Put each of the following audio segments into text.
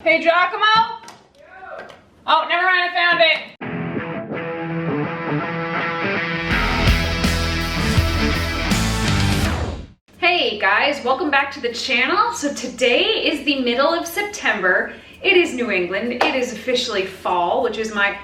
Hey, Giacomo? Yo. Oh, never mind, I found it. Hey guys, welcome back to the channel. So today is the middle of September. It is New England. It is officially fall, which is my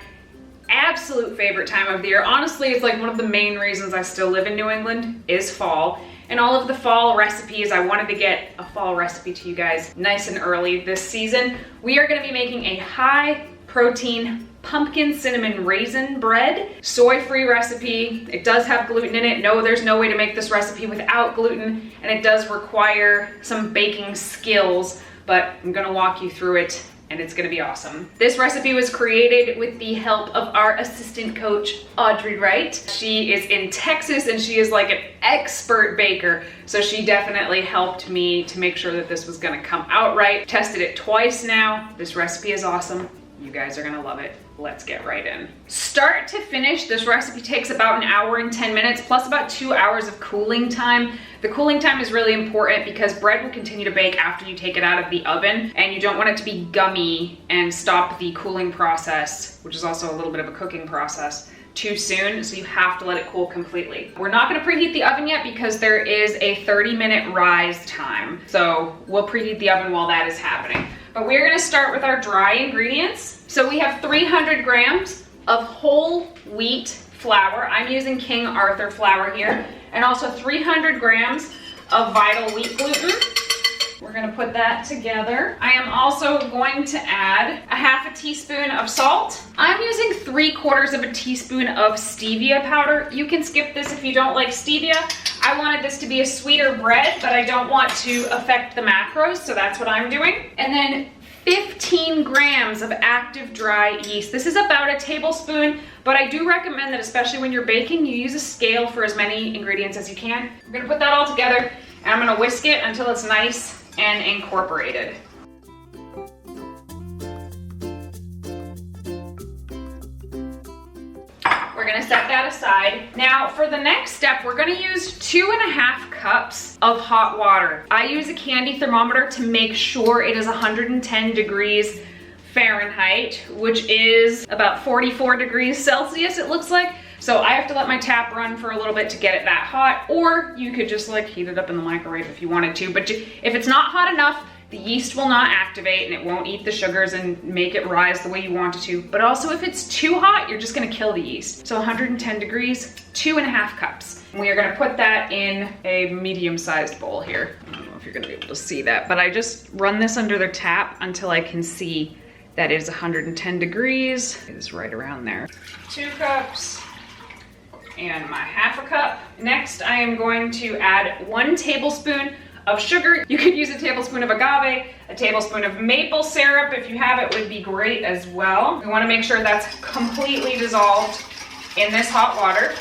absolute favorite time of the year. Honestly, it's like one of the main reasons I still live in New England is fall. And all of the fall recipes, I wanted to get a fall recipe to you guys nice and early this season. We are gonna be making a high protein pumpkin cinnamon raisin bread, soy-free recipe. It does have gluten in it. No, there's no way to make this recipe without gluten, and it does require some baking skills, but I'm gonna walk you through it and it's gonna be awesome. This recipe was created with the help of our assistant coach, Audrey Wright. She is in Texas and she is like an expert baker. So she definitely helped me to make sure that this was gonna come out right. Tested it twice now. This recipe is awesome. You guys are gonna love it. Let's get right in. Start to finish, this recipe takes about an hour and 10 minutes, plus about 2 hours of cooling time. The cooling time is really important because bread will continue to bake after you take it out of the oven, and you don't want it to be gummy and stop the cooling process, which is also a little bit of a cooking process, too soon, so you have to let it cool completely. We're not gonna preheat the oven yet because there is a 30-minute rise time. So we'll preheat the oven while that is happening. But we're gonna start with our dry ingredients. So we have 300 grams of whole wheat flour. I'm using King Arthur flour here. And also 300 grams of Vital wheat gluten. We're gonna put that together. I am also going to add a half a teaspoon of salt. I'm using 3/4 teaspoon of stevia powder. You can skip this if you don't like stevia. I wanted this to be a sweeter bread, but I don't want to affect the macros, so that's what I'm doing. And then 15 grams of active dry yeast. This is about a tablespoon, but I do recommend that especially when you're baking, you use a scale for as many ingredients as you can. I'm gonna put that all together and I'm gonna whisk it until it's nice and incorporated. We're gonna set that aside. Now for the next step, we're gonna use 2.5 cups of hot water. I use a candy thermometer to make sure it is 110 degrees Fahrenheit, which is about 44 degrees Celsius, it looks like. So I have to let my tap run for a little bit to get it that hot, or you could just like heat it up in the microwave if you wanted to. But if it's not hot enough, the yeast will not activate and it won't eat the sugars and make it rise the way you want it to. But also if it's too hot, you're just gonna kill the yeast. So 110 degrees, 2.5 cups. And we are gonna put that in a medium-sized bowl here. I don't know if you're gonna be able to see that, but I just run this under the tap until I can see that it is 110 degrees. It is right around there. 2 cups and my half a cup. Next, I am going to add 1 tablespoon of sugar. You could use a tablespoon of agave, a tablespoon of maple syrup if you have it would be great as well. We wanna make sure that's completely dissolved in this hot water.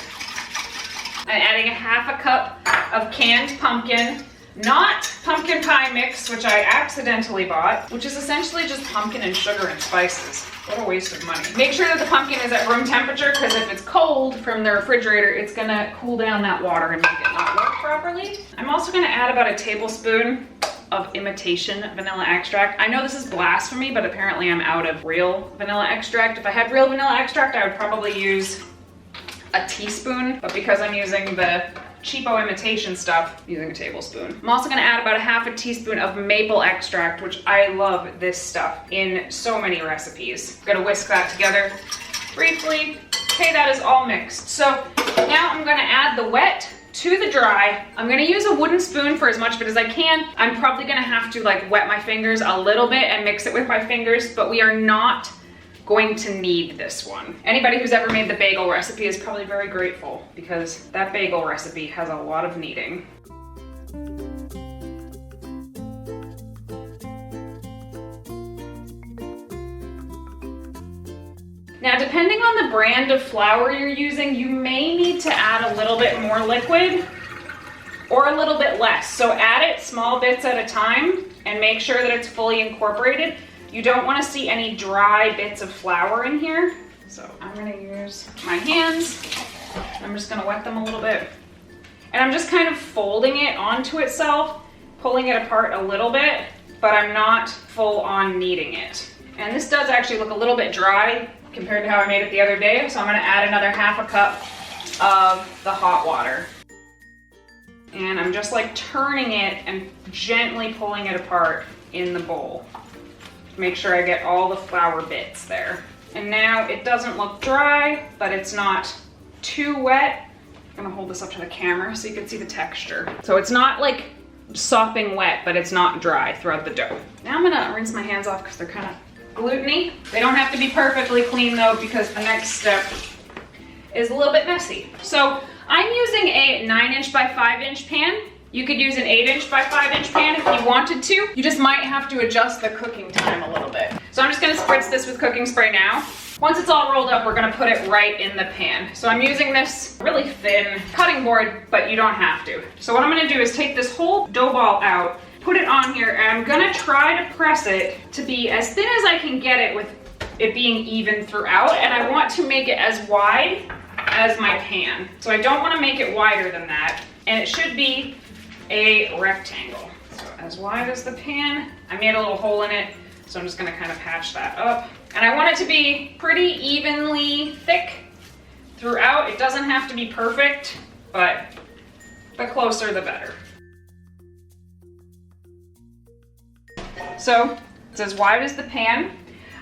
I'm adding a half a cup of canned pumpkin, not pumpkin pie mix, which I accidentally bought, which is essentially just pumpkin and sugar and spices. What a waste of money. Make sure that the pumpkin is at room temperature because if it's cold from the refrigerator, it's gonna cool down that water and make it not work properly. I'm also gonna add about a tablespoon of imitation vanilla extract. I know this is blasphemy, but apparently I'm out of real vanilla extract. If I had real vanilla extract, I would probably use a teaspoon, but because I'm using the cheapo imitation stuff, I'm using a tablespoon. I'm also gonna add about a half a teaspoon of maple extract, which I love this stuff in so many recipes. I'm gonna whisk that together briefly. Okay, that is all mixed. So now I'm gonna add the wet to the dry. I'm gonna use a wooden spoon for as much of it as I can. I'm probably gonna have to like wet my fingers a little bit and mix it with my fingers, but we are not going to need this one. Anybody who's ever made the bagel recipe is probably very grateful because that bagel recipe has a lot of kneading. Now, depending on the brand of flour you're using, you may need to add a little bit more liquid or a little bit less. So add it small bits at a time and make sure that it's fully incorporated. You don't want to see any dry bits of flour in here. So I'm gonna use my hands. I'm just gonna wet them a little bit. And I'm just kind of folding it onto itself, pulling it apart a little bit but I'm not full on kneading it. And this does actually look a little bit dry compared to how I made it the other day, so I'm gonna add another half a cup of the hot water. And I'm just like turning it and gently pulling it apart in the bowl. Make sure I get all the flour bits there. And now it doesn't look dry, but it's not too wet. I'm gonna hold this up to the camera so you can see the texture. So it's not like sopping wet, but it's not dry throughout the dough. Now I'm gonna rinse my hands off because they're kind of gluten-y. They don't have to be perfectly clean though, because the next step is a little bit messy. So I'm using a 9" by 5" pan. You could use an 8" by 5" pan if you wanted to. You just might have to adjust the cooking time a little bit. So I'm just gonna spritz this with cooking spray now. Once it's all rolled up, we're gonna put it right in the pan. So I'm using this really thin cutting board, but you don't have to. So what I'm gonna do is take this whole dough ball out, put it on here, and I'm gonna try to press it to be as thin as I can get it with it being even throughout. And I want to make it as wide as my pan. So I don't wanna make it wider than that. And it should be a rectangle. So as wide as the pan. I made a little hole in it, so I'm just gonna kind of patch that up. And I want it to be pretty evenly thick throughout. It doesn't have to be perfect, but the closer the better. So it's as wide as the pan.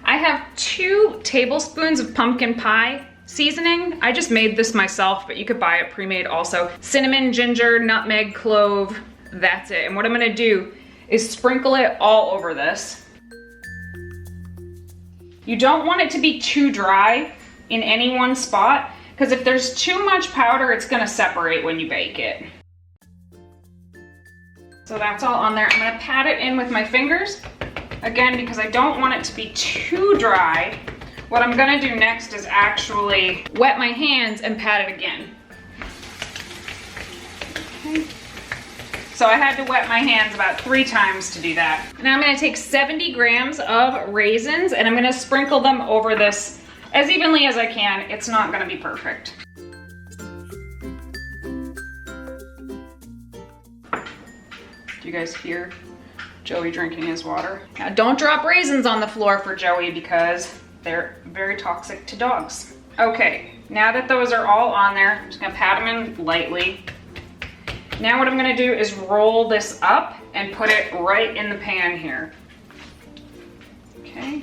I have 2 tablespoons of pumpkin pie seasoning. I just made this myself, but you could buy it pre-made also. Cinnamon, ginger, nutmeg, clove, that's it. And what I'm gonna do is sprinkle it all over this. You don't want it to be too dry in any one spot, because if there's too much powder, it's gonna separate when you bake it. So that's all on there. I'm gonna pat it in with my fingers, again, because I don't want it to be too dry. What I'm gonna do next is actually wet my hands and pat it again. Okay. So I had to wet my hands about 3 times to do that. Now I'm gonna take 70 grams of raisins and I'm gonna sprinkle them over this as evenly as I can. It's not gonna be perfect. Do you guys hear Joey drinking his water? Now don't drop raisins on the floor for Joey because they're very toxic to dogs. Okay, now that those are all on there, I'm just gonna pat them in lightly. Now what I'm gonna do is roll this up and put it right in the pan here. Okay,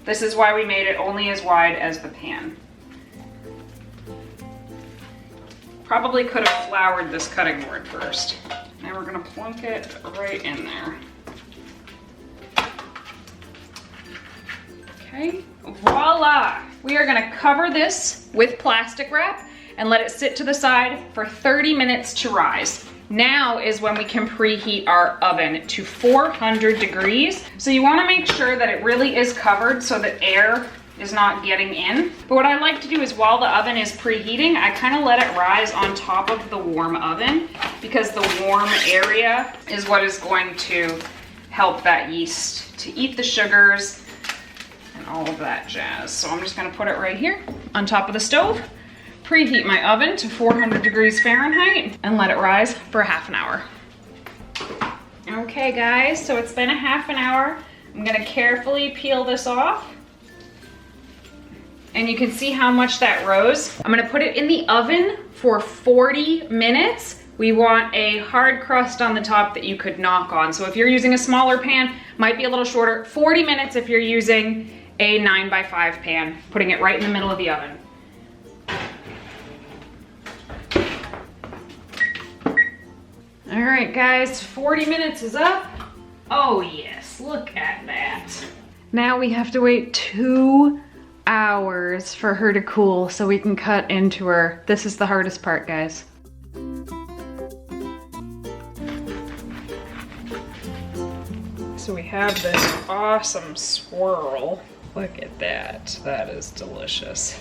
this is why we made it only as wide as the pan. Probably could have floured this cutting board first. Now we're gonna plunk it right in there. Okay, voila! We are gonna cover this with plastic wrap and let it sit to the side for 30 minutes to rise. Now is when we can preheat our oven to 400 degrees. So you wanna make sure that it really is covered so that air is not getting in. But what I like to do is while the oven is preheating, I kind of let it rise on top of the warm oven because the warm area is what is going to help that yeast to eat the sugars and all of that jazz. So I'm just gonna put it right here on top of the stove, preheat my oven to 400 degrees Fahrenheit and let it rise for half an hour. Okay guys, so it's been a half an hour. I'm gonna carefully peel this off. And you can see how much that rose. I'm gonna put it in the oven for 40 minutes. We want a hard crust on the top that you could knock on. So if you're using a smaller pan, might be a little shorter. 40 minutes if you're using a 9 by 5 pan, putting it right in the middle of the oven. All right guys, 40 minutes is up. Oh yes, look at that. Now we have to wait 2 hours for her to cool so we can cut into her. This is the hardest part, guys. So we have this awesome swirl. Look at that, that is delicious.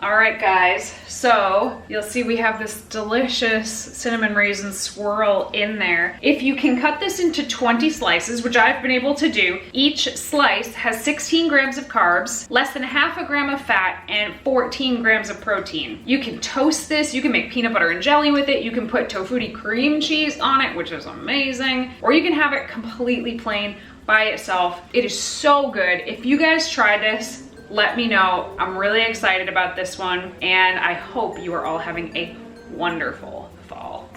All right, guys, so you'll see we have this delicious cinnamon raisin swirl in there. If you can cut this into 20 slices, which I've been able to do, each slice has 16 grams of carbs, less than half a gram of fat, and 14 grams of protein. You can toast this, you can make peanut butter and jelly with it, you can put tofutti cream cheese on it, which is amazing, or you can have it completely plain by itself. It is so good. If you guys try this, let me know. I'm really excited about this one, and I hope you are all having a wonderful fall.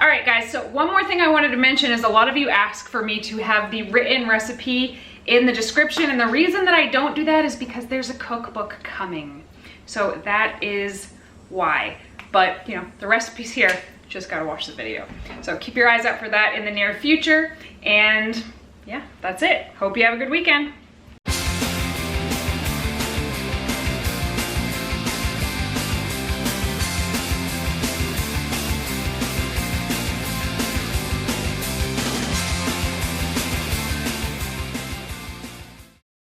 All right, guys, so one more thing I wanted to mention is a lot of you ask for me to have the written recipe in the description, and the reason that I don't do that is because there's a cookbook coming. So that is why. But, you know, the recipe's here, just gotta watch the video. So keep your eyes out for that in the near future, and yeah, that's it. Hope you have a good weekend.